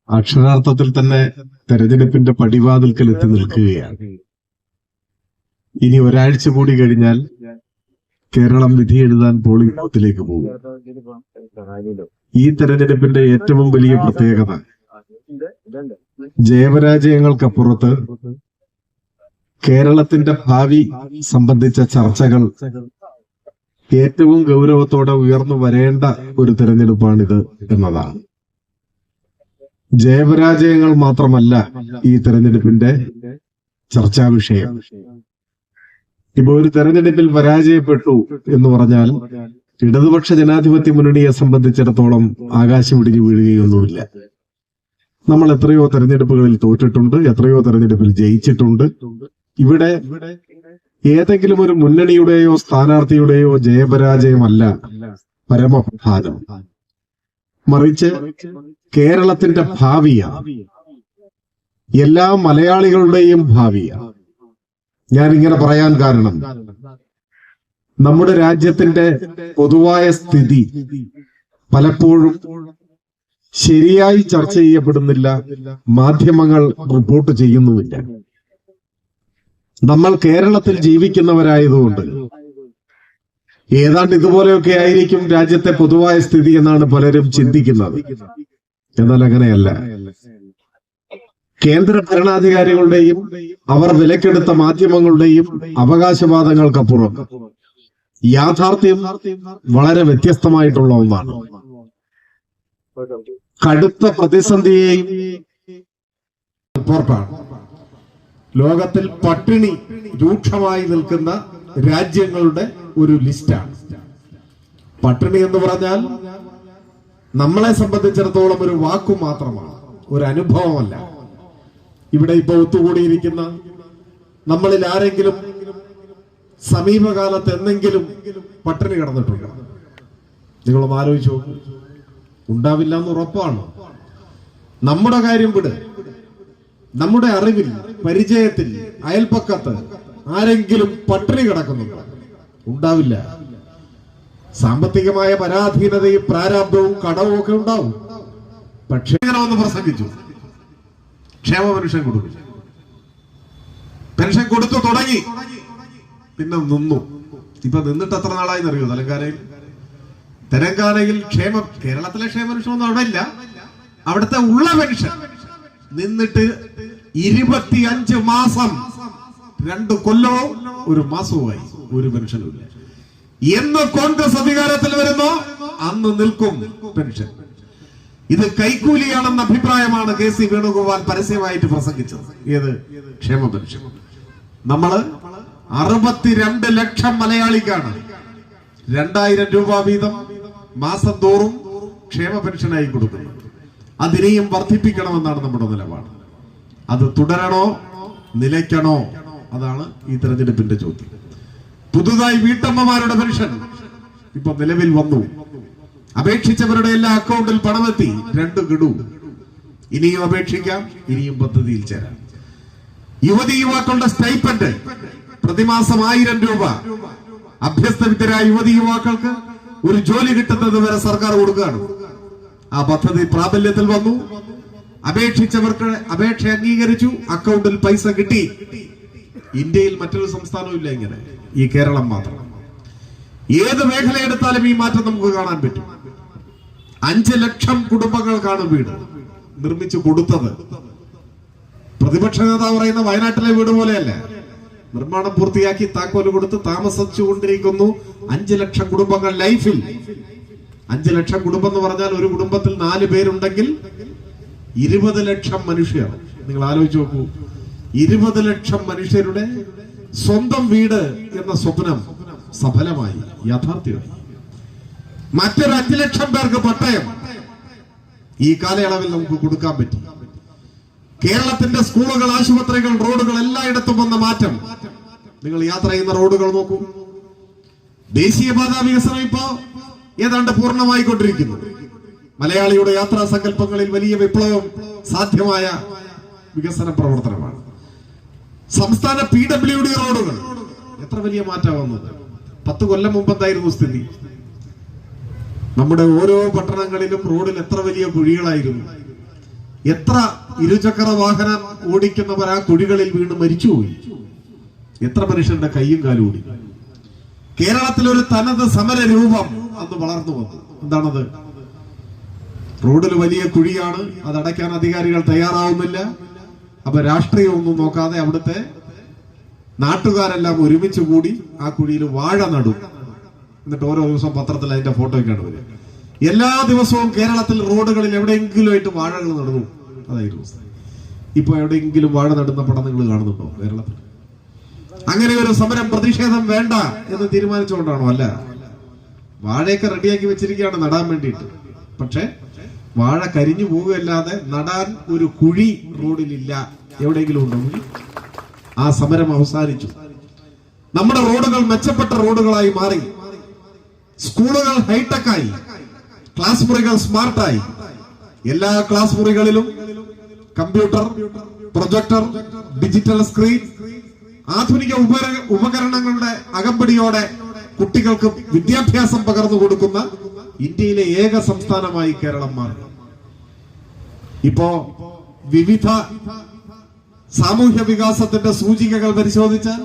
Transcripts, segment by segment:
അക്ഷരാർത്ഥത്തിൽ തന്നെ തെരഞ്ഞെടുപ്പിന്റെ പടിവാതിൽക്കൽ എത്തി നിൽക്കുകയാണ്. ഇനി ഒരാഴ്ച കൂടി കഴിഞ്ഞാൽ കേരളം വിധി എഴുതാൻ പോളിംഗ് ബൂത്തിലേക്ക് പോകും. ഈ തെരഞ്ഞെടുപ്പിന്റെ ഏറ്റവും വലിയ പ്രത്യേകത ജയപരാജയങ്ങൾക്കപ്പുറത്ത് കേരളത്തിന്റെ ഭാവി സംബന്ധിച്ച ചർച്ചകൾ ഏറ്റവും ഗൗരവത്തോടെ ഉയർന്നു വരേണ്ട ഒരു തെരഞ്ഞെടുപ്പാണിത് എന്നതാണ്. ജയപരാജയങ്ങൾ മാത്രമല്ല ഈ തെരഞ്ഞെടുപ്പിന്റെ ചർച്ചാ വിഷയം. ഇപ്പൊ ഒരു തെരഞ്ഞെടുപ്പിൽ പരാജയപ്പെട്ടു എന്ന് പറഞ്ഞാൽ ഇടതുപക്ഷ ജനാധിപത്യ മുന്നണിയെ സംബന്ധിച്ചിടത്തോളം ആകാശം ഇടിഞ്ഞു വീഴുകയൊന്നുമില്ല. നമ്മൾ എത്രയോ തെരഞ്ഞെടുപ്പുകളിൽ തോറ്റിട്ടുണ്ട്, എത്രയോ തെരഞ്ഞെടുപ്പിൽ ജയിച്ചിട്ടുണ്ട്. ഇവിടെ ഏതെങ്കിലും ഒരു മുന്നണിയുടെയോ സ്ഥാനാർത്ഥിയുടെയോ ജയപരാജയമല്ല പരമപ്രധാനം, മറിച്ച് കേരളത്തിന്റെ ഭാവിയാണ്, എല്ലാ മലയാളികളുടെയും ഭാവിയാണ്. ഞാൻ ഇങ്ങനെ പറയാൻ കാരണം നമ്മുടെ രാജ്യത്തിന്റെ പൊതുവായ സ്ഥിതി പലപ്പോഴും ശരിയായി ചർച്ച ചെയ്യപ്പെടുന്നില്ല, മാധ്യമങ്ങൾ റിപ്പോർട്ട് ചെയ്യുന്നുമില്ല. നമ്മൾ കേരളത്തിൽ ജീവിക്കുന്നവരായതുകൊണ്ട് ഏതാണ്ട് ഇതുപോലെയൊക്കെ ആയിരിക്കും രാജ്യത്തെ പൊതുവായ സ്ഥിതി എന്നാണ് പലരും ചിന്തിക്കുന്നത്. എന്നാൽ അങ്ങനെയല്ല. കേന്ദ്ര ഭരണാധികാരികളുടെയും അവർ വിലക്കെടുത്ത മാധ്യമങ്ങളുടെയും അവകാശവാദങ്ങൾക്കപ്പുറം യാഥാർത്ഥ്യം വളരെ വ്യത്യസ്തമായിട്ടുള്ള ഒന്നാണ്. കടുത്ത പ്രതിസന്ധിയെയും റിപ്പോർട്ടാണ്. ലോകത്തിൽ പട്ടിണി രൂക്ഷമായി നിൽക്കുന്ന രാജ്യങ്ങളുടെ ഒരു ലിസ്റ്റാണ്. പട്ടിണി എന്ന് പറഞ്ഞാൽ നമ്മളെ സംബന്ധിച്ചിടത്തോളം ഒരു വാക്കു മാത്രമാണ്, ഒരു അനുഭവമല്ല. ഇവിടെ ഇപ്പൊ ഒത്തുകൂടിയിരിക്കുന്ന നമ്മളിൽ ആരെങ്കിലും സമീപകാലത്ത് എന്തെങ്കിലും പട്ടിണി കിടന്നിട്ടുണ്ടോ? നിങ്ങളൊന്ന് ആലോചിച്ചു നോക്കൂ. ഉണ്ടാവില്ല എന്ന് ഉറപ്പാണ്. നമ്മുടെ കാര്യം വിട്, നമ്മുടെ അറിവിൽ, പരിചയത്തിൽ, അയൽപ്പക്കത്ത് ആരെങ്കിലും പട്ടിണി കിടക്കുന്നുണ്ടോ? ഉണ്ടാവില്ല. സാമ്പത്തികമായ പരാധീനതയും പ്രാരാബ്ദവും കടവും ഒക്കെ ഉണ്ടാവും. പക്ഷേ ഇങ്ങനെ ഒന്ന് പ്രസംഗിച്ചു, ക്ഷേമ പെൻഷൻ കൊടുക്കും. പെൻഷൻ കൊടുത്തു തുടങ്ങി, പിന്നെ നിന്നു. ഇപ്പൊ നിന്നിട്ട് എത്ര നാളായി അറിയോ? തെലങ്കാനയിൽ കേരളത്തിലെ ക്ഷേമ പെൻഷൻ ഒന്നും അവിടെ ഇല്ല. അവിടുത്തെ ഉള്ള പെൻഷൻ നിന്നിട്ട് 25 മാസം, 2 കൊല്ലവും 1 മാസവുമായി ഒരു പെൻഷനും ഇല്ല. എന്ന് കോൺഗ്രസ് അധികാരത്തിൽ വരുന്നോ അന്ന് നിൽക്കും പെൻഷൻ. ഇത് കൈക്കൂലിയാണെന്ന അഭിപ്രായമാണ് കെ സി വേണുഗോപാൽ പരസ്യമായിട്ട് പ്രസംഗിച്ചത്. ഏത് ക്ഷേമ പെൻഷൻ? നമ്മള് 62 ലക്ഷം മലയാളിക്കാണ് 2000 രൂപ വീതം മാസം തോറും ക്ഷേമ പെൻഷനായി കൊടുക്കുന്നത്. അതിനെയും വർദ്ധിപ്പിക്കണമെന്നാണ് നമ്മുടെ നിലപാട്. അത് തുടരണോ, നിലയ്ക്കണോ? അതാണ് ഈ തെരഞ്ഞെടുപ്പിന്റെ ചോദ്യം. പുതുതായി വീട്ടമ്മമാരുടെ പെൻഷൻ ഇപ്പൊ നിലവിൽ വന്നു. അപേക്ഷിച്ചവരുടെ എല്ലാ അക്കൗണ്ടിൽ പണമെത്തി, 2 ഗഡു. ഇനിയും അപേക്ഷിക്കാം, ഇനിയും പദ്ധതിയിൽ ചേരാം. യുവതി യുവാക്കളുടെ സ്റ്റൈപ്പൻഡ് പ്രതിമാസം 1000 രൂപ അഭ്യസ്തവിദ്യരായ യുവതി യുവാക്കൾക്ക് ഒരു ജോലി കിട്ടുന്നത് വരെ സർക്കാർ കൊടുക്കുകയാണ്. ആ പദ്ധതി പ്രാബല്യത്തിൽ വന്നു. അപേക്ഷിച്ചവർക്ക് അപേക്ഷ അംഗീകരിച്ചു, അക്കൗണ്ടിൽ പൈസ കിട്ടി. ഇന്ത്യയിൽ മറ്റൊരു സംസ്ഥാനവും ഇല്ല ഇങ്ങനെ, ഈ കേരളം മാത്രം. ഏത് മേഖല എടുത്താലും ഈ മാറ്റം നമുക്ക് കാണാൻ പറ്റും. 5 ലക്ഷം കുടുംബങ്ങൾക്കാണ് വീട് നിർമ്മിച്ചു കൊടുത്തത്. പ്രതിപക്ഷ നേതാവ് പറയുന്ന വയനാട്ടിലെ വീട് പോലെയല്ല. നിർമ്മാണം പൂർത്തിയാക്കി താക്കോല് കൊടുത്ത് താമസിച്ചുകൊണ്ടിരിക്കുന്നു 5 ലക്ഷം കുടുംബങ്ങൾ ലൈഫിൽ. 5 ലക്ഷം കുടുംബം എന്ന് പറഞ്ഞാൽ ഒരു കുടുംബത്തിൽ 4 പേരുണ്ടെങ്കിൽ 20 ലക്ഷം മനുഷ്യർ. നിങ്ങൾ ആലോചിച്ച് നോക്കൂ, 20 ലക്ഷം മനുഷ്യരുടെ സ്വന്തം വീട് എന്ന സ്വപ്നം സഫലമായി, യാഥാർത്ഥ്യമായി. മറ്റൊരു 5 ലക്ഷം പേർക്ക് പട്ടയം ഈ കാലയളവിൽ നമുക്ക് കൊടുക്കാൻ പറ്റി. കേരളത്തിന്റെ സ്കൂളുകൾ, ആശുപത്രികൾ, റോഡുകൾ എല്ലായിടത്തും വന്ന മാറ്റം. നിങ്ങൾ യാത്ര ചെയ്യുന്ന റോഡുകൾ നോക്കൂ. ദേശീയപാത വികസനം ഇപ്പോ ഏതാണ്ട് പൂർണ്ണമായിക്കൊണ്ടിരിക്കുന്നു. മലയാളിയുടെ യാത്രാ സങ്കല്പങ്ങളിൽ വലിയ വിപ്ലവം സാധ്യമായ വികസന പ്രവർത്തനമാണ്. സംസ്ഥാന PWD റോഡുകൾ എത്ര വലിയ മാറ്റം വന്നത്. 10 കൊല്ലം മുമ്പ് എന്തായിരുന്നു സ്ഥിതി? നമ്മുടെ ഓരോ പട്ടണങ്ങളിലും റോഡിൽ എത്ര വലിയ കുഴികളായിരുന്നു. എത്ര ഇരുചക്ര വാഹനം ഓടിക്കുന്നവർ ആ കുഴികളിൽ വീണ് മരിച്ചുപോയി. എത്ര മനുഷ്യരുടെ കൈയും കാലും ഓടി. കേരളത്തിലൊരു തനത് സമര രൂപം അന്ന് വളർന്നു വന്നു. എന്താണത്? റോഡിൽ വലിയ കുഴിയാണ്, അത് അടയ്ക്കാൻ അധികാരികൾ തയ്യാറാവുന്നില്ല. അപ്പൊ രാഷ്ട്രീയമൊന്നും നോക്കാതെ അവിടുത്തെ നാട്ടുകാരെല്ലാം ഒരുമിച്ച് കൂടി ആ കുഴിയിൽ വാഴ നടും. എന്നിട്ട് ഓരോ ദിവസം പത്രത്തിൽ അതിന്റെ ഫോട്ടോയൊക്കെയാണ് വരിക. എല്ലാ ദിവസവും കേരളത്തിൽ റോഡുകളിൽ എവിടെയെങ്കിലും ആയിട്ട് വാഴകൾ നടന്നു. അതായിരുന്നു. ഇപ്പൊ എവിടെയെങ്കിലും വാഴ നടുന്ന പടം നിങ്ങൾ കാണുന്നുണ്ടോ കേരളത്തിൽ? അങ്ങനെ ഒരു സമരം പ്രതിഷേധം വേണ്ട എന്ന് തീരുമാനിച്ചുകൊണ്ടാണോ? അല്ല, വാഴയൊക്കെ റെഡിയാക്കി വെച്ചിരിക്കുകയാണ് നടാൻ വേണ്ടിയിട്ട്. പക്ഷെ വാഴ കരിഞ്ഞു പോവുകയല്ലാതെ നടാൻ ഒരു കുഴി റോഡിലില്ല. എവിടെയെങ്കിലും ഉണ്ടോ? ആ സമരം അവസാനിച്ചു. നമ്മുടെ റോഡുകൾ മെച്ചപ്പെട്ട റോഡുകളായി മാറി. സ്കൂളുകൾ ഹൈടെക്കായി, ക്ലാസ് മുറികൾ സ്മാർട്ടായി. എല്ലാ ക്ലാസ് മുറികളിലും കമ്പ്യൂട്ടർ, പ്രൊജക്ടർ, ഡിജിറ്റൽ സ്ക്രീൻ, ആധുനിക ഉപകരണങ്ങളുടെ അകമ്പടിയോടെ കുട്ടികൾക്ക് വിദ്യാഭ്യാസം പകർന്നു കൊടുക്കുന്ന ഇന്ത്യയിലെ ഏക സംസ്ഥാനമായി കേരളം മാറി. ഇപ്പോ വിവിധ സാമൂഹ്യ വികാസത്തിന്റെ സൂചികകൾ പരിശോധിച്ചാൽ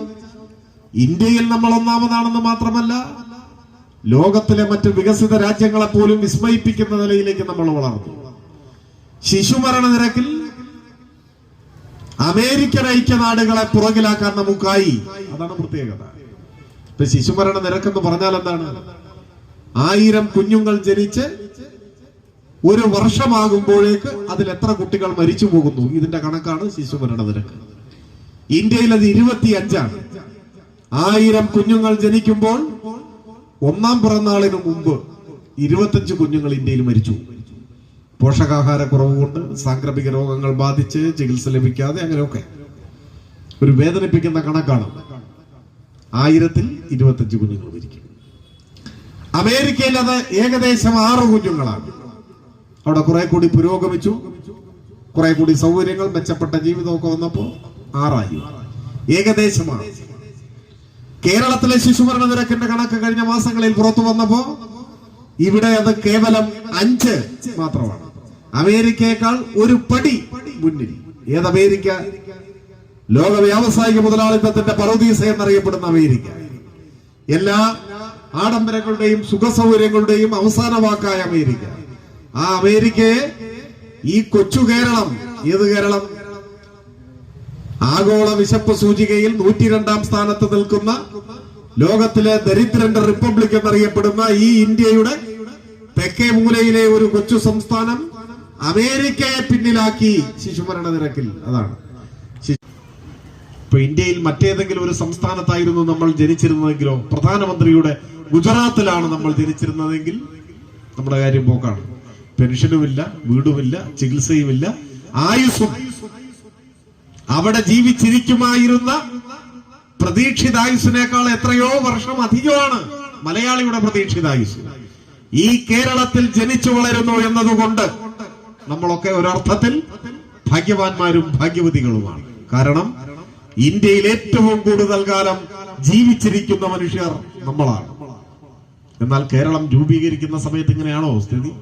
ഇന്ത്യയിൽ നമ്മൾ ഒന്നാമതാണെന്ന് മാത്രമല്ല, ലോകത്തിലെ മറ്റ് വികസിത രാജ്യങ്ങളെ പോലും വിസ്മയിപ്പിക്കുന്ന നിലയിലേക്ക് നമ്മൾ വളർന്നു. ശിശുമരണ നിരക്കിൽ അമേരിക്കൻ ഐക്യനാടുകളെ പുറകിലാക്കാൻ നമുക്കായി. അതാണ് പ്രത്യേകത. ഇപ്പൊ ശിശുമരണ നിരക്കെന്ന് പറഞ്ഞാൽ എന്താണ്? 1000 കുഞ്ഞുങ്ങൾ ജനിച്ച് ഒരു വർഷമാകുമ്പോഴേക്ക് അതിൽ എത്ര കുട്ടികൾ മരിച്ചു പോകുന്നു, ഇതിന്റെ കണക്കാണ് ശിശുമരണ നിരക്ക്. ഇന്ത്യയിൽ അത് 25ആണ്. 1000 കുഞ്ഞുങ്ങൾ ജനിക്കുമ്പോൾ ഒന്നാം പിറന്നാളിന് മുമ്പ് 25 കുഞ്ഞുങ്ങൾ ഇന്ത്യയിൽ മരിച്ചു. പോഷകാഹാര കുറവ് കൊണ്ട്, സാംക്രമിക രോഗങ്ങൾ ബാധിച്ച്, ചികിത്സ ലഭിക്കാതെ, അങ്ങനെയൊക്കെ ഒരു വേദനിപ്പിക്കുന്ന കണക്കാണ്. 1000-ൽ 25 കുഞ്ഞുങ്ങൾ മരിക്കും. അമേരിക്കയിൽ അത് ഏകദേശം 6 കുഞ്ഞുങ്ങളാണ്. അവിടെ കുറെ കൂടി പുരോഗമിച്ചു, കുറെ കൂടി സൗകര്യങ്ങൾ, മെച്ചപ്പെട്ട ജീവിതമൊക്കെ വന്നപ്പോ 6ആയി. ഏകദേശമാണ്. കേരളത്തിലെ ശിശുമരണ നിരക്കിന്റെ കണക്ക് കഴിഞ്ഞ മാസങ്ങളിൽ പുറത്തു വന്നപ്പോ ഇവിടെ അത് കേവലം 5 മാത്രമാണ്. അമേരിക്കയേക്കാൾ ഒരു പടി മുന്നിൽ. ഏത് അമേരിക്ക? ലോക വ്യാവസായിക മുതലാളിത്തത്തിന്റെ പറുദീസ എന്നറിയപ്പെടുന്ന അമേരിക്ക. എല്ലാ ആഡംബരങ്ങളുടെയും സുഖസൗകര്യങ്ങളുടെയും അവസാന വാക്കായ അമേരിക്ക. ആ അമേരിക്കയെ ഈ കൊച്ചു കേരളം, ഏത് കേരളം? ആഗോള വിശപ്പ് സൂചികയിൽ 102-ാം സ്ഥാനത്ത് നിൽക്കുന്ന, ലോകത്തിലെ ദരിദ്രന്റെ റിപ്പബ്ലിക് എന്നറിയപ്പെടുന്ന ഈ ഇന്ത്യയുടെ തെക്കേ മൂലയിലെ ഒരു കൊച്ചു സംസ്ഥാനം അമേരിക്കയെ പിന്നിലാക്കി ശിശുമരണ നിരക്കിൽ. അതാണ്. ഇപ്പൊ ഇന്ത്യയിൽ മറ്റേതെങ്കിലും ഒരു സംസ്ഥാനത്തായിരുന്നു നമ്മൾ ജനിച്ചിരുന്നതെങ്കിലോ, പ്രധാനമന്ത്രിയുടെ ഗുജറാത്തിലാണ് നമ്മൾ ജനിച്ചിരുന്നതെങ്കിൽ നമ്മുടെ കാര്യം പോക്കാണ്. പെൻഷനുമില്ല, വീടുമില്ല, ചികിത്സയുമില്ല, ആയുസ്സും. അവിടെ ജീവിച്ചിരിക്കുമായിരുന്ന പ്രതീക്ഷിതായുസിനേക്കാൾ എത്രയോ വർഷം അധികമാണ് മലയാളിയുടെ പ്രതീക്ഷിതായുസ്. ഈ കേരളത്തിൽ ജനിച്ചു വളരുന്നു എന്നതുകൊണ്ട് നമ്മളൊക്കെ ഒരർത്ഥത്തിൽ ഭാഗ്യവാന്മാരും ഭാഗ്യവതികളുമാണ്. കാരണം ഇന്ത്യയിൽ ഏറ്റവും കൂടുതൽ കാലം ജീവിച്ചിരിക്കുന്ന മനുഷ്യർ നമ്മളാണ്. എന്നാൽ കേരളം രൂപീകരിക്കുന്ന സമയത്ത് ഇങ്ങനെയാണോ സ്ഥിതി?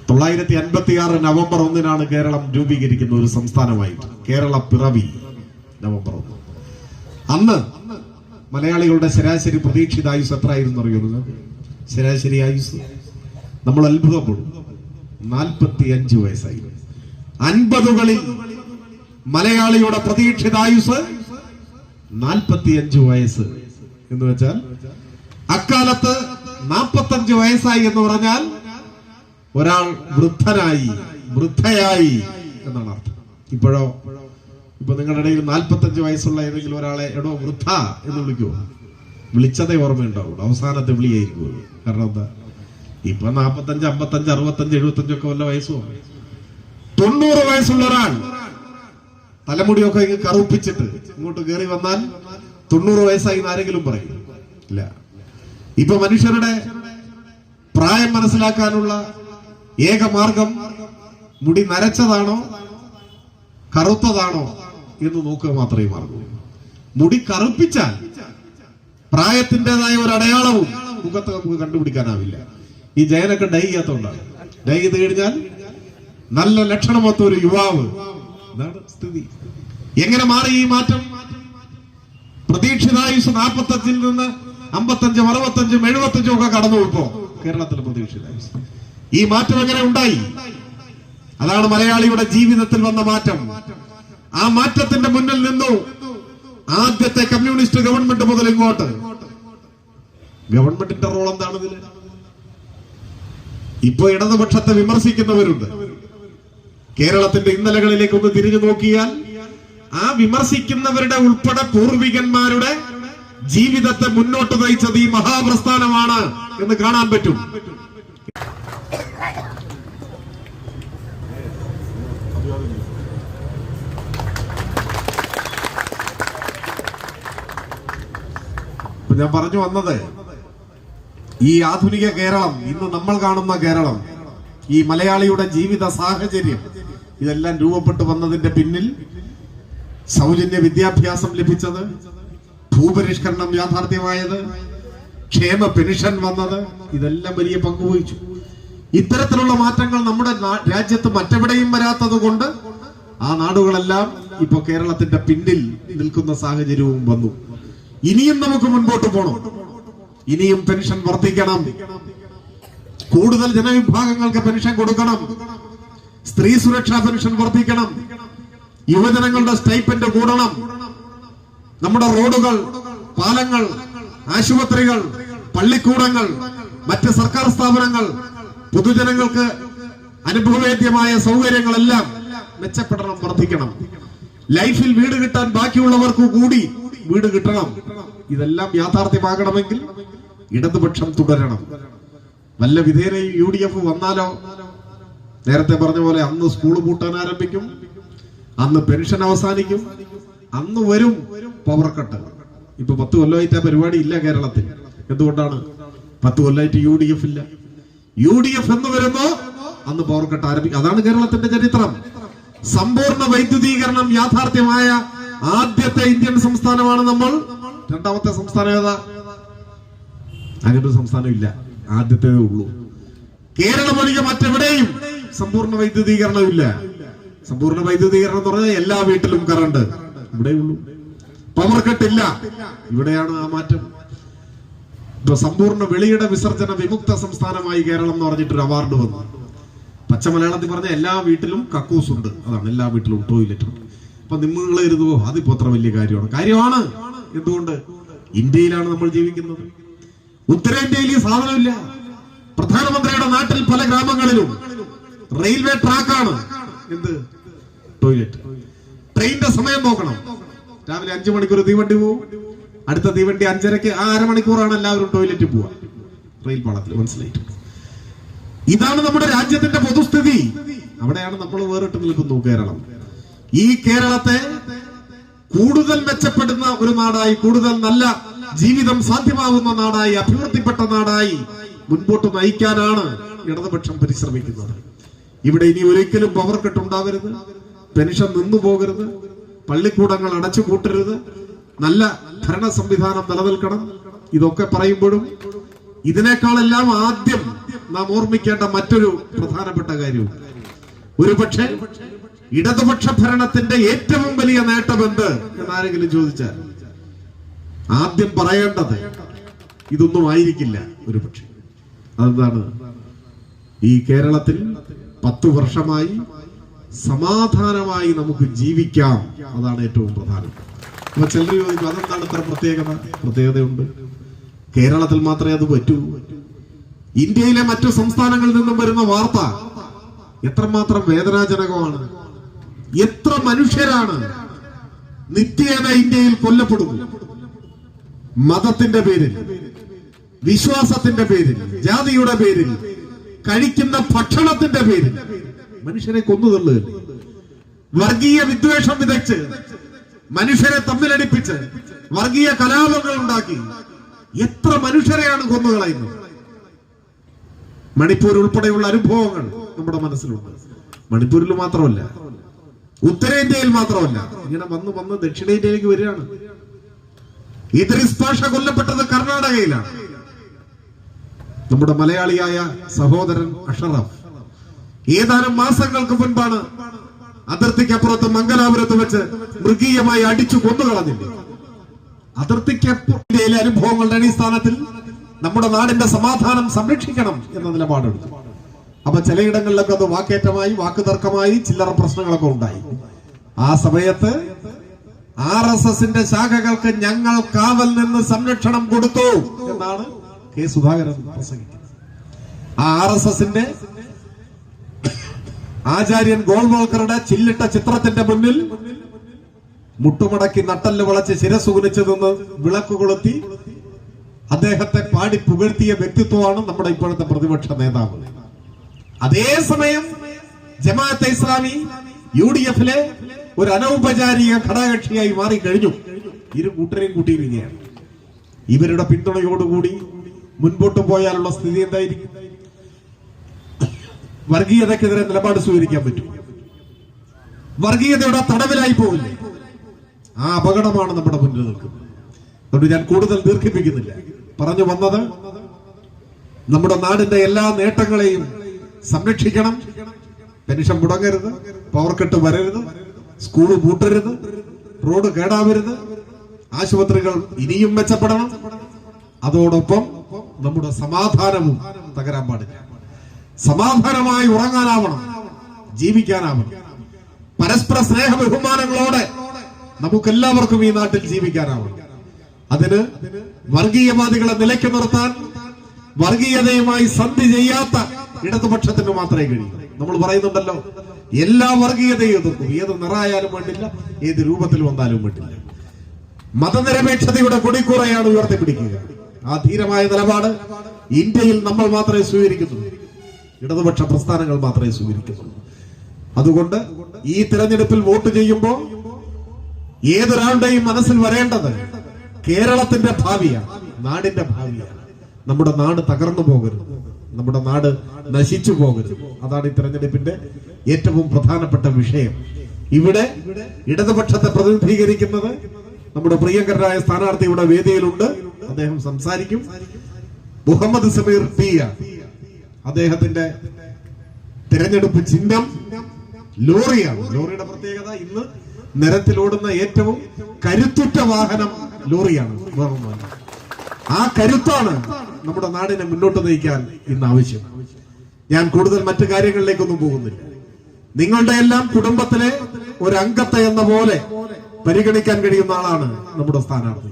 956 നവംബർ 1-നാണ് കേരളം രൂപീകരിക്കുന്ന ഒരു സംസ്ഥാനമായിട്ട്. കേരള പിറവി നവംബർ 1. അന്ന് മലയാളികളുടെ ശരാശരി പ്രതീക്ഷിതായുസ് എത്രയായിരുന്നു അറിയോ നിങ്ങൾക്ക്? ശരാശരി ആയുസ് നമ്മൾ അത്ഭുതപ്പെടും. 45 വയസ്സായി. 50കളിൽ മലയാളിയുടെ പ്രതീക്ഷിതായുസ് 45 വയസ്സ് എന്ന് വെച്ചാൽ അക്കാലത്ത് 45 വയസ്സായി എന്ന് പറഞ്ഞാൽ ഒരാൾ വൃദ്ധയായി എന്നാണ് അർത്ഥം. ഇപ്പോഴോ? ഇപ്പൊ നിങ്ങളുടെ ഇടയിൽ 45 വയസ്സുള്ള ഏതെങ്കിലും ഒരാളെ എടോ വൃദ്ധ എന്ന് വിളിക്കുമോ? വിളിച്ചതേ ഓർമ്മയുണ്ടാവുള്ളൂ, അവസാനത്തെ വിളിയായിരിക്കും. കാരണം എന്താ? ഇപ്പൊ 45, 55, 65, 75 ഒക്കെ വല്ല വയസ്സും. 90 വയസ്സുള്ള ഒരാൾ തലമുടിയൊക്കെ ഇങ്ങ് കറുപ്പിച്ചിട്ട് ഇങ്ങോട്ട് കയറി വന്നാൽ 90 വയസ്സായി ആരെങ്കിലും പറയും? ഇല്ല. ഇപ്പൊ മനുഷ്യരുടെ പ്രായം മനസ്സിലാക്കാനുള്ള ഏക മാർഗം മുടി നരച്ചതാണോ കറുത്തതാണോ എന്ന് നോക്കുക മാത്രമേ മാർഗൂ. മുടി കറുപ്പിച്ചാൽ പ്രായത്തിൻ്റെതായ ഒരു അടയാളവും മുഖത്ത് നമുക്ക് കണ്ടുപിടിക്കാനാവില്ല. ഈ ജയനൊക്കെ ഡൈ ചെയ്യാത്തോണ്ടാണ്. ഡൈ ചെയ്ത് കഴിഞ്ഞാൽ നല്ല ലക്ഷണമൊത്ത ഒരു യുവാവ്. ഇതാണ് സ്ഥിതി. എങ്ങനെ മാറി ഈ മാറ്റം? പ്രതീക്ഷിതായുസ് 45 നിന്ന് 55, 65, 75 ഒക്കെ കടന്നു ഇപ്പോ കേരളത്തിൽ പ്രതീക്ഷിതായുസ്. ഈ മാറ്റം എങ്ങനെ ഉണ്ടായി? അതാണ് മലയാളിയുടെ ജീവിതത്തിൽ വന്ന മാറ്റം. ആ മാറ്റത്തിന്റെ മുന്നിൽ നിന്നു ആദ്യത്തെ കമ്മ്യൂണിസ്റ്റ് ഗവൺമെന്റ് മുതൽ ഇങ്ങോട്ട് ഗവൺമെന്റിന്റെ റോൾ എന്താണ് ഇതിൽ? ഇപ്പൊ ഇടതുപക്ഷത്തെ വിമർശിക്കുന്നവരുണ്ട്. കേരളത്തിന്റെ ഇന്നലകളിലേക്ക് ഒന്ന് തിരിഞ്ഞു നോക്കിയാൽ ആ വിമർശിക്കുന്നവരുടെ ഉൾപ്പെടെ പൂർവികന്മാരുടെ ജീവിതത്തെ മുന്നോട്ട് നയിച്ചത് ഈ മഹാപ്രസ്ഥാനമാണ് എന്ന് കാണാൻ പറ്റും. ഞാൻ പറഞ്ഞു വന്നത്, ഈ ആധുനിക കേരളം, ഇന്ന് നമ്മൾ കാണുന്ന കേരളം, ഈ മലയാളിയുടെ ജീവിത സാഹചര്യം, ഇതെല്ലാം രൂപപ്പെട്ടു വന്നതിന്റെ പിന്നിൽ സൗജന്യ വിദ്യാഭ്യാസം ലഭിച്ചത്, ഭൂപരിഷ്കരണം യാഥാർത്ഥ്യമായത്, ക്ഷേമ പെൻഷൻ വന്നത്, ഇതെല്ലാം വലിയ പങ്കുവഹിച്ചു. ഇത്തരത്തിലുള്ള മാറ്റങ്ങൾ നമ്മുടെ രാജ്യത്ത് മറ്റെവിടെയും വരാത്തത് കൊണ്ട് ആ നാടുകളെല്ലാം ഇപ്പൊ കേരളത്തിന്റെ പിന്നിൽ നിൽക്കുന്ന സാഹചര്യവും വന്നു. ഇനിയും നമുക്ക് മുൻപോട്ട് പോകണം. ഇനിയും പെൻഷൻ വർദ്ധിക്കണം. കൂടുതൽ ജനവിഭാഗങ്ങൾക്ക് പെൻഷൻ കൊടുക്കണം. സ്ത്രീ സുരക്ഷാ പെൻഷൻ വർദ്ധിക്കണം. യുവജനങ്ങളുടെ സ്റ്റൈപ്പൻഡ് കൂടണം. നമ്മുടെ റോഡുകൾ, പാലങ്ങൾ, ആശുപത്രികൾ, പള്ളിക്കൂടങ്ങൾ, മറ്റ് സർക്കാർ സ്ഥാപനങ്ങൾ, പൊതുജനങ്ങൾക്ക് അനുഭവവേദ്യമായ സൗകര്യങ്ങളെല്ലാം മെച്ചപ്പെടണം, വർദ്ധിക്കണം. ലൈഫിൽ വീട് കിട്ടാൻ ബാക്കിയുള്ളവർക്ക് കൂടി വീട് കിട്ടണം. ഇതെല്ലാം യാഥാർത്ഥ്യമാകണമെങ്കിൽ ഇടതുപക്ഷം തുടരണം. വല്ല വിധേനയും UDF വന്നാലോ, നേരത്തെ പറഞ്ഞ പോലെ അന്ന് സ്കൂൾ പൂട്ടാൻ ആരംഭിക്കും, അന്ന് പെൻഷൻ അവസാനിക്കും, അന്ന് വരും പവർ കട്ട്. ഇപ്പൊ 10 കൊല്ലമായിട്ട് ആ പരിപാടി ഇല്ല കേരളത്തിൽ. എന്തുകൊണ്ടാണ്? 10 കൊല്ലമായിട്ട് UDF ഇല്ല. UDF എന്ന് വരുമ്പോ അന്ന് പവർ കട്ട് ആരംഭിക്കും. അതാണ് കേരളത്തിന്റെ ചരിത്രം. സമ്പൂർണ്ണ വൈദ്യുതീകരണം യാഥാർത്ഥ്യമായ ആദ്യത്തെ ഇന്ത്യൻ സംസ്ഥാനമാണ് നമ്മൾ. രണ്ടാമത്തെ സംസ്ഥാനം ഏതാ? അങ്ങനെ ഒരു സംസ്ഥാനം ഇല്ല, ആദ്യത്തേതേ ഉള്ളൂ. കേരളം ഒഴികെ മറ്റെവിടെയും സമ്പൂർണ്ണ വൈദ്യുതീകരണം ഇല്ല. സമ്പൂർണ്ണ വൈദ്യുതീകരണം എന്ന് പറഞ്ഞാൽ എല്ലാ വീട്ടിലും കറണ്ട്, ഇവിടെ ഉള്ളൂ. പവർ കട്ടില്ല, ഇവിടെയാണ് ആ മാറ്റം. ഇപ്പൊ സമ്പൂർണ്ണ വെളിയുടെ വിസർജന വിമുക്ത സംസ്ഥാനമായി കേരളം എന്ന് പറഞ്ഞിട്ടൊരു അവാർഡ് വന്നു. പച്ച മലയാളത്തിൽ പറഞ്ഞ എല്ലാ വീട്ടിലും കക്കൂസ് ഉണ്ട്, അതാണ് എല്ലാ വീട്ടിലും ടോയ്ലറ്റ് ഉണ്ട്. അപ്പൊ നിങ്ങൾ കരുതുവോ അതിപ്പോ അത്ര വലിയ കാര്യമാണ്? എന്തുകൊണ്ട്? ഇന്ത്യയിലാണ് നമ്മൾ ജീവിക്കുന്നത്. ഉത്തരേന്ത്യയിൽ ഈ സാധനമില്ല. പ്രധാനമന്ത്രിയുടെ നാട്ടിൽ പല ഗ്രാമങ്ങളിലും റെയിൽവേ ട്രാക്കാണ്. എന്ത്? ടോയ്ലറ്റ്. ട്രെയിനിന്റെ സമയം നോക്കണം. രാവിലെ 5 മണിക്കൂർ തീവണ്ടി പോവും, അടുത്ത തീവണ്ടി 5:30. ആ അരമണിക്കൂറാണ് എല്ലാവരും ടോയ്ലറ്റിൽ പോവാ റെയിൽ പാളത്തിൽ. മനസ്സിലായിട്ട്? ഇതാണ് നമ്മുടെ രാജ്യത്തിന്റെ പൊതുസ്ഥിതി. അവിടെയാണ് നമ്മൾ വേറിട്ട് നിൽക്കുന്നു കേരളം. ഈ കേരളത്തെ കൂടുതൽ മെച്ചപ്പെടുന്ന ഒരു നാടായി, കൂടുതൽ നല്ല ജീവിതം സാധ്യമാകുന്ന നാടായി, അഭിവൃദ്ധിപ്പെട്ട നാടായി മുൻപോട്ട് നയിക്കാനാണ് ഇടതുപക്ഷം പരിശ്രമിക്കുന്നത്. ഇവിടെ ഇനി ഒരിക്കലും പവർ കട്ട് ഉണ്ടാവരുത്, പെൻഷൻ നിന്നു പോകരുത്, പള്ളിക്കൂടങ്ങൾ അടച്ചുപൂട്ടരുത്, നല്ല ഭരണ സംവിധാനം നിലനിൽക്കണം. ഇതൊക്കെ പറയുമ്പോഴും ഇതിനേക്കാളെല്ലാം ആദ്യം നാം ഓർമ്മിക്കേണ്ട മറ്റൊരു പ്രധാനപ്പെട്ട കാര്യവും, ഒരുപക്ഷെ ഇടതുപക്ഷ ഭരണത്തിന്റെ ഏറ്റവും വലിയ നേട്ടം എന്ത് എന്നാരെങ്കിലും ചോദിച്ചാൽ ആദ്യം പറയേണ്ടത് ഇതൊന്നും ആയിരിക്കില്ല ഒരുപക്ഷെ. അതെന്താണ്? ഈ കേരളത്തിൽ 10 വർഷമായി സമാധാനമായി നമുക്ക് ജീവിക്കാം. അതാണ് ഏറ്റവും പ്രധാനം. അപ്പൊ ചിലർ ചോദിക്കും അതെന്താണ് ഇത്ര പ്രത്യേകതയുണ്ട്? കേരളത്തിൽ മാത്രമേ അത് പറ്റൂ. ഇന്ത്യയിലെ മറ്റു സംസ്ഥാനങ്ങളിൽ നിന്നും വരുന്ന വാർത്ത എത്രമാത്രം വേദനാജനകമാണ്. എത്ര മനുഷ്യരാണ് നിത്യേന ഇന്ത്യയിൽ കൊല്ലപ്പെടുന്നു? മതത്തിന്റെ പേരിൽ, വിശ്വാസത്തിന്റെ പേരിൽ, ജാതിയുടെ പേരിൽ, കഴിക്കുന്ന ഭക്ഷണത്തിന്റെ പേരിൽ മനുഷ്യരെ കൊന്നുതള്ളുകയല്ലേ. വർഗീയ വിദ്വേഷം വിതച്ച് മനുഷ്യരെ തമ്മിലടിപ്പിച്ച് വർഗീയ കലാപങ്ങൾ ഉണ്ടാക്കി എത്ര മനുഷ്യരെയാണ് കൊന്നുകളയുന്നത്? മണിപ്പൂർ ഉൾപ്പെടെയുള്ള അനുഭവങ്ങൾ നമ്മുടെ മനസ്സിലുണ്ട്. മണിപ്പൂരിൽ മാത്രമല്ല, ഉത്തരേന്ത്യയിൽ മാത്രമല്ല, ഇങ്ങനെ വന്ന് ദക്ഷിണേന്ത്യയിലേക്ക് വരികയാണ്. ഇദ്രിസ് പാഷ കൊല്ലപ്പെട്ടത് കർണാടകയിലാണ്. നമ്മുടെ മലയാളിയായ സഹോദരൻ അഷറഫ് ഏതാനും മാസങ്ങൾക്ക് മുൻപാണ് അതിർത്തിക്കപ്പുറത്ത് മംഗലാപുരത്ത് വെച്ച് മൃഗീയമായി അടിച്ചു കൊന്നുകളഞ്ഞില്ലേ. അതിർത്തിക്കപ്പുറത്തെ അനുഭവങ്ങളുടെ അടിസ്ഥാനത്തിൽ നമ്മുടെ നാടിന്റെ സമാധാനം സംരക്ഷിക്കണം എന്ന നിലപാടെടുത്തു. അപ്പൊ ചിലയിടങ്ങളിലൊക്കെ അത് വാക്കേറ്റമായി, വാക്കുതർക്കമായി, ചില്ലറ പ്രശ്നങ്ങളൊക്കെ ഉണ്ടായി. ആ സമയത്ത് RSSന്റെ ശാഖകൾക്ക് ഞങ്ങൾ കാവൽ നിന്ന് സംരക്ഷണം കൊടുത്തു എന്നാണ് കെ സുധാകരൻ പ്രസംഗിക്കുന്നത്. ആ RSSന്റെ ആചാര്യൻ ഗോൾവോൾക്കറുടെ ചില്ലിട്ട ചിത്രത്തിന്റെ മുന്നിൽ മുട്ടുമടക്കി നട്ടല് വളച്ച് ശിരസ് കുനിച്ചു നിന്ന് വിളക്ക് കൊളുത്തി അദ്ദേഹത്തെ പാടി പുകഴ്ത്തിയ വ്യക്തിത്വമാണ് നമ്മുടെ ഇപ്പോഴത്തെ പ്രതിപക്ഷ നേതാവ്. അതേസമയം ജമാഅത്തെ ഇസ്ലാമി UDFലെ ഒരു അനൗപചാരിക ഘടകകക്ഷിയായി മാറിക്കഴിഞ്ഞു. ഇരു കൂട്ടരെയും കൂട്ടിയിരിക്കുകയാണ്. ഇവരുടെ പിന്തുണയോടുകൂടി മുൻപോട്ട് പോയാലുള്ള സ്ഥിതി എന്തായിരിക്കും? വർഗീയതക്കെതിരെ നിലപാട് സ്വീകരിക്കാൻ പറ്റും. വർഗീയതയുടെ തടവിലായി പോകില്ലേ? ആ അപകടമാണ് നമ്മുടെ മുന്നിൽ നിൽക്കുന്നത്. അതുകൊണ്ട് ഞാൻ കൂടുതൽ ദീർഘിപ്പിക്കുന്നില്ല. പറഞ്ഞു വന്നത്, നമ്മുടെ നാടിന്റെ എല്ലാ നേട്ടങ്ങളെയും സംരക്ഷിക്കണം. പെൻഷൻ മുടങ്ങരുത്, പവർ കട്ട് വരരുത്, സ്കൂള് പൂട്ടരുത്, റോഡ് കേടാവരുത്, ആശുപത്രികൾ ഇനിയും മെച്ചപ്പെടണം. അതോടൊപ്പം നമ്മുടെ സമാധാനവും തകരാൻ പാടില്ല. സമാധാനമായി ഉറങ്ങാനാവണം, ജീവിക്കാനാവണം. പരസ്പര സ്നേഹ ബഹുമാനങ്ങളോടെ നമുക്കെല്ലാവർക്കും ഈ നാട്ടിൽ ജീവിക്കാനാവണം. അതിന് വർഗീയവാദികളെ നിലയ്ക്ക് നിർത്താൻ വർഗീയതയുമായി സന്ധി ചെയ്യാത്ത ഇടതുപക്ഷത്തിന് മാത്രമേ കഴിയൂ. നമ്മൾ പറയുന്നുണ്ടല്ലോ, എല്ലാ വർഗീയതയും എതിർക്കും. ഏത് നിറായാലും വേണ്ടില്ല, ഏത് രൂപത്തിൽ വന്നാലും വേണ്ടില്ല. മതനിരപേക്ഷതയുടെ കൊടിക്കൂറയാണ് ഉയർത്തിപ്പിടിക്കുക. ആ ധീരമായ നിലപാട് ഇന്ത്യയിൽ നമ്മൾ മാത്രമേ സ്വീകരിക്കുന്നുള്ളൂ. ഇടതുപക്ഷ പ്രസ്ഥാനങ്ങൾ മാത്രമേ സ്വീകരിക്കുന്നുള്ളൂ. അതുകൊണ്ട് ഈ തിരഞ്ഞെടുപ്പിൽ വോട്ട് ചെയ്യുമ്പോൾ ഏതൊരാളുടെയും മനസ്സിൽ വരേണ്ടത് കേരളത്തിന്റെ ഭാവിയാണ്, നാടിന്റെ ഭാവിയാണ്. നമ്മുടെ നാട് തകർന്നു പോകരുത്, നമ്മുടെ നാട് നശിച്ചു പോകരുത്. അതാണ് ഈ തെരഞ്ഞെടുപ്പിന്റെ ഏറ്റവും പ്രധാനപ്പെട്ട വിഷയം. ഇവിടെ ഇടതുപക്ഷത്തെ പ്രതിനിധീകരിക്കുന്നത് നമ്മുടെ പ്രിയങ്കരനായ സ്ഥാനാർത്ഥി ഇവിടെ വേദിയിലുണ്ട്. അദ്ദേഹം സംസാരിക്കും. മുഹമ്മദ് സമീർ പിയ, അദ്ദേഹത്തിന്റെ തിരഞ്ഞെടുപ്പ് ചിഹ്നം ലോറിയാണ്. ലോറിയുടെ പ്രത്യേകത, ഇന്ന് നിരത്തിലോടുന്ന ഏറ്റവും കരുത്തുറ്റ വാഹനം ലോറിയാണ്. ആ കരുത്താണ് നമ്മുടെ നാടിനെ മുന്നോട്ട് നയിക്കാൻ ഇന്ന് ആവശ്യം. ഞാൻ കൂടുതൽ മറ്റു കാര്യങ്ങളിലേക്കൊന്നും പോകുന്നില്ല. നിങ്ങളുടെ എല്ലാം കുടുംബത്തിലെ ഒരു അംഗത്തെ എന്ന പോലെ പരിഗണിക്കാൻ കഴിയുന്ന ആളാണ് നമ്മുടെ സ്ഥാനാർത്ഥി.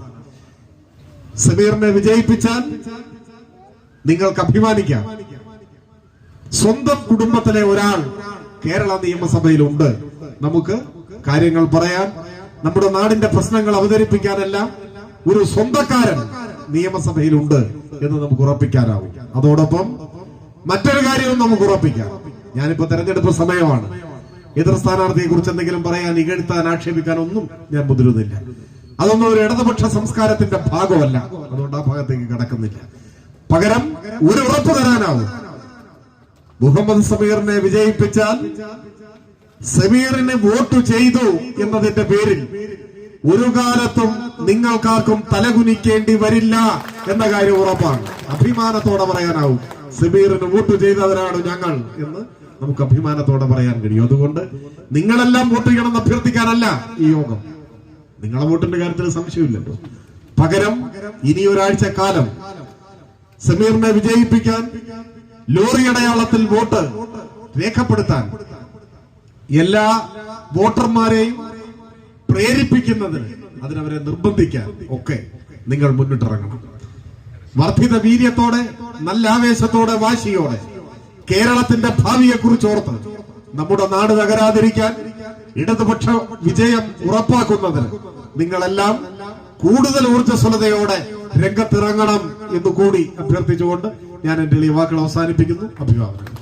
സമീറിനെ വിജയിപ്പിച്ചാൽ നിങ്ങൾക്ക് അഭിമാനിക്കാം, സ്വന്തം കുടുംബത്തിലെ ഒരാൾ കേരള നിയമസഭയിലുണ്ട്. നമുക്ക് കാര്യങ്ങൾ പറയാൻ, നമ്മുടെ നാടിന്റെ പ്രശ്നങ്ങൾ അവതരിപ്പിക്കാനെല്ലാം ഒരു സ്വന്തക്കാരൻ നിയമസഭയിലുണ്ട് എന്ന് നമുക്ക് ഉറപ്പിക്കാനാവും. അതോടൊപ്പം മറ്റൊരു കാര്യവും നമുക്ക് ഉറപ്പിക്കാം. ഞാനിപ്പോ തെരഞ്ഞെടുപ്പ് സമയമാണ്. എതിർ സ്ഥാനാർത്ഥിയെ കുറിച്ച് എന്തെങ്കിലും പറയാൻ, ഇകഴ്ത്താൻ, ആക്ഷേപിക്കാൻ ഒന്നും ഞാൻ മുതിരുന്നില്ല. അതൊന്നും ഒരു ഇടതുപക്ഷ സംസ്കാരത്തിന്റെ ഭാഗമല്ല. അതുകൊണ്ട് ആ ഭാഗത്തേക്ക് കടക്കുന്നില്ല. പകരം ഒരു ഉറപ്പ് തരാനാവും. മുഹമ്മദ് സമീറിനെ വിജയിപ്പിച്ചാൽ സമീറിന് വോട്ട് ചെയ്തു എന്നതിന്റെ പേരിൽ ഒരു കാലത്തും നിങ്ങൾക്കാർക്കും തലകുനിക്കേണ്ടി വരില്ല എന്ന കാര്യം ഉറപ്പാണ്. അഭിമാനത്തോടെ പറയാനാവും, സമീറിന് വോട്ട് ചെയ്തവരാണ് ഞങ്ങൾ എന്ന് നമുക്ക് അഭിമാനത്തോടെ പറയാൻ കഴിയും. അതുകൊണ്ട് നിങ്ങളെല്ലാം വോട്ട് ചെയ്യണമെന്ന് അഭ്യർത്ഥിക്കാനല്ല ഈ യോഗം. നിങ്ങളെ വോട്ടിന്റെ കാര്യത്തിൽ സംശയമില്ലല്ലോ. പകരം ഇനി ഒരാഴ്ച കാലം സമീറിനെ വിജയിപ്പിക്കാൻ, ലോറി അടയാളത്തിൽ വോട്ട് രേഖപ്പെടുത്താൻ എല്ലാ വോട്ടർമാരെയും പ്രേരിപ്പിക്കുന്നതിന്, അതിനവരെ നിർബന്ധിക്കാൻ ഒക്കെ നിങ്ങൾ മുന്നിട്ടിറങ്ങണം. വർദ്ധിത വീര്യത്തോടെ, നല്ല ആവേശത്തോടെ, വാശിയോടെ കേരളത്തിന്റെ ഭാവിയെ കുറിച്ച് ഓർത്ത് നമ്മുടെ നാട് തകരാതിരിക്കാൻ, ഇടതുപക്ഷ വിജയം ഉറപ്പാക്കുന്നതിന് നിങ്ങളെല്ലാം കൂടുതൽ ഊർജ്ജസ്വലതയോടെ രംഗത്തിറങ്ങണം എന്ന് കൂടി അഭ്യർത്ഥിച്ചുകൊണ്ട് ഞാൻ എന്റെ വാക്കുകൾ അവസാനിപ്പിക്കുന്നു. അഭിവാദനം.